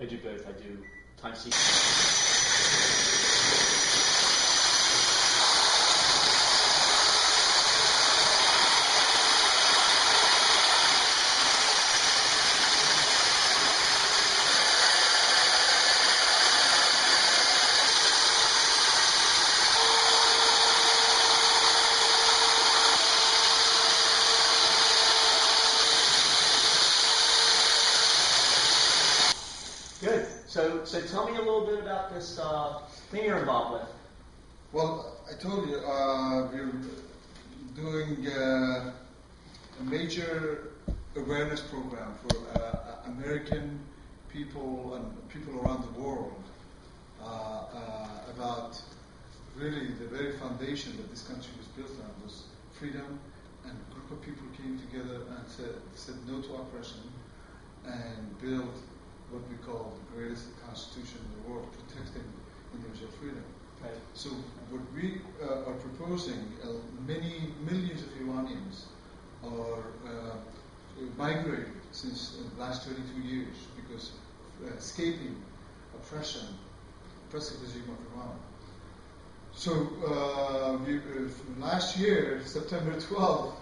I do both. I do time sequence. Good. So tell me a little bit about this thing you're involved with. Well, I told you we're doing a major awareness program for American people and people around the world about really the very foundation that this country was built on was freedom, and a group of people came together and said no to oppression and built what we call the greatest constitution in the world, protecting individual freedom. Right. So what we are proposing, many millions of Iranians are migrated since the last 22 years because escaping oppressive regime of Iran. So last year, September 12th,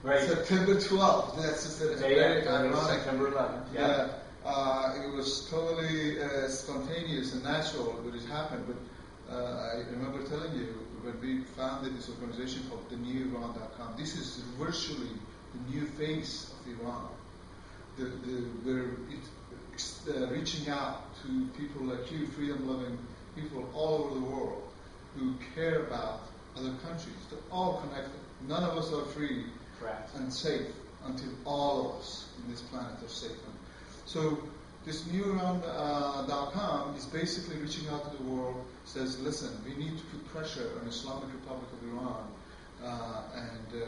right. September 12th, that's just very ironic. September 11th. Yeah. It was totally spontaneous and natural when it happened, but I remember telling you when we founded this organization called thenewIran.com, this is virtually the new face of Iran. We're reaching out to people like you, freedom-loving people all over the world who care about other countries. They're all connected. None of us are free and safe until all of us in this planet are safe. So this newIran.com is basically reaching out to the world, says, listen, we need to put pressure on Islamic Republic of Iran and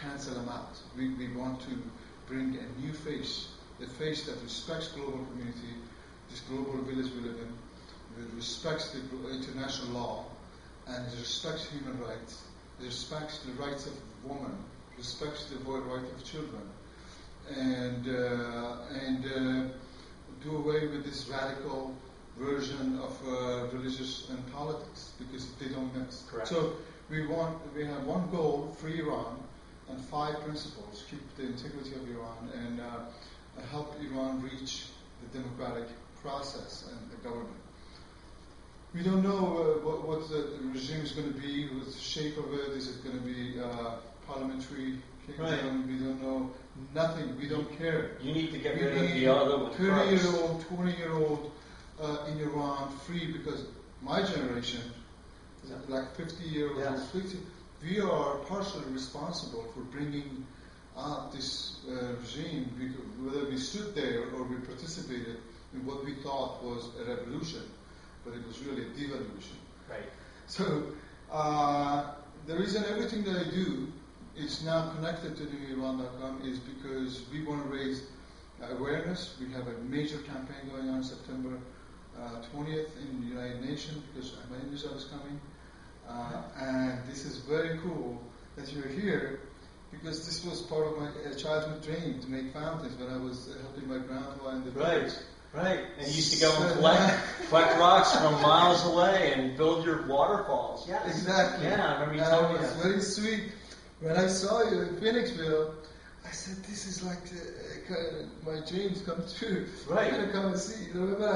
cancel them out. We want to bring a new face, a face that respects global community, this global village we live in, that respects the international law, and respects human rights, respects the rights of women, respects the right of children, and do away with this radical version of religious and politics because they don't mix. Correct. So we have one goal: free Iran, and 5 principles: keep the integrity of Iran and help Iran reach the democratic process and the government. We don't know what the regime is going to be, what the shape of it. Is it going to be parliamentary kingdom? Right. We don't know nothing. We don't care. You need to get rid of the other one. 30-year-old, 20-year-old in Iran free, because my generation, like 50-year-olds, we are partially responsible for bringing out this regime, whether we stood there or we participated in what we thought was a revolution, but it was really a devolution. Right. So the reason everything that I do is now connected to newIran.com is because we want to raise awareness. We have a major campaign going on September 20th in the United Nations because Ahmadinejad is coming. And this is very cool that you're here, because this was part of my childhood dream, to make fountains when I was helping my grandpa in the village. Right. And you used to go and collect rocks from miles away and build your waterfalls. Yes. Exactly. Yeah, I remember you telling me that. It was very sweet. When I saw you in Phoenixville, I said, this is like my dreams come true. Right. I'm going to come and see. You remember?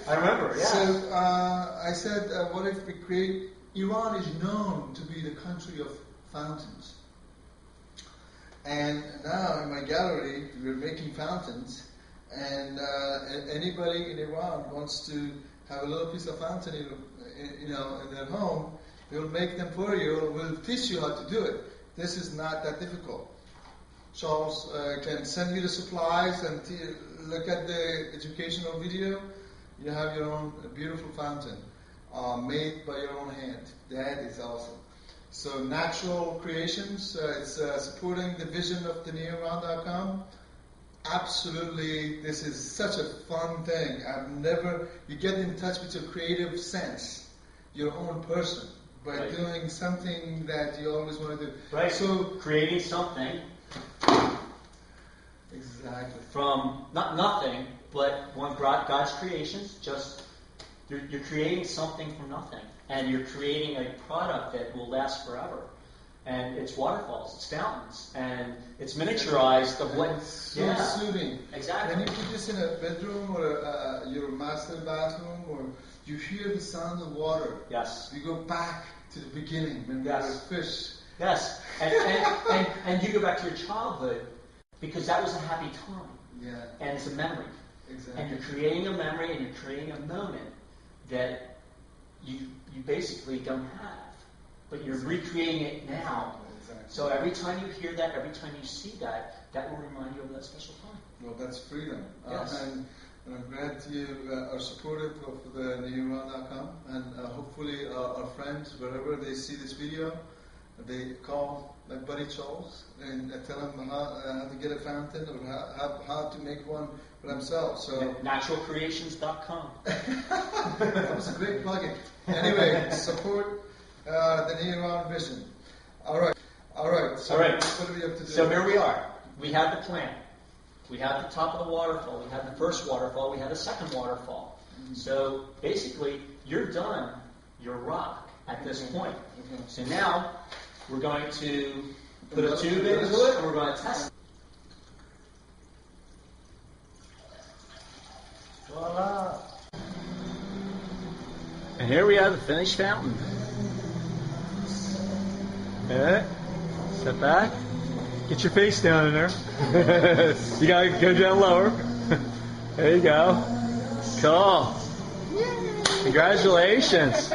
I remember, yeah. So I said, what if we create... Iran is known to be the country of fountains. And now in my gallery, we're making fountains. And anybody in Iran wants to have a little piece of fountain in their home, we'll make them for you, or we'll teach you how to do it. This is not that difficult. Charles can send you the supplies and look at the educational video. You have your own beautiful fountain made by your own hand. That is awesome. So natural creations, it's supporting the vision of the newIran.com. Absolutely, this is such a fun thing. You get in touch with your creative sense, your own person, by doing something that you always want to do. Right. So creating something exactly from nothing but one God's creations, just you're creating something from nothing, and you're creating a product that will last forever. And it's waterfalls, it's fountains, and it's miniaturized of what. It's so soothing. Exactly. When you put this in a bedroom or your master bathroom, or you hear the sound of water. Yes. You go back to the beginning when there was fish. Yes. And you go back to your childhood because that was a happy time. Yeah. And it's a memory. Exactly. And you're creating a memory and you're creating a moment that you basically don't have. But you're recreating it now. Exactly. So every time you hear that, every time you see that, that will remind you of that special time. Well, that's freedom. Yes. And I'm glad you are supportive of the NeoRun.com, and hopefully our friends, wherever they see this video, they call my buddy Charles and tell him how to get a fountain or how to make one for themselves. So naturalcreations.com. That was a great plug-in. Anyway, support the NeoRun vision. All right. So what do we have to do? So here we are. We have the plan. We have the top of the waterfall. We have the first waterfall. We have the second waterfall. Mm-hmm. So basically, you're done your rock at this point. Okay. So now we're going to put a tube into it, and we're going to test it. Voila! And here we have the finished fountain. Okay. Step back. Get your face down in there. You gotta go down lower. There you go. Cool. Congratulations.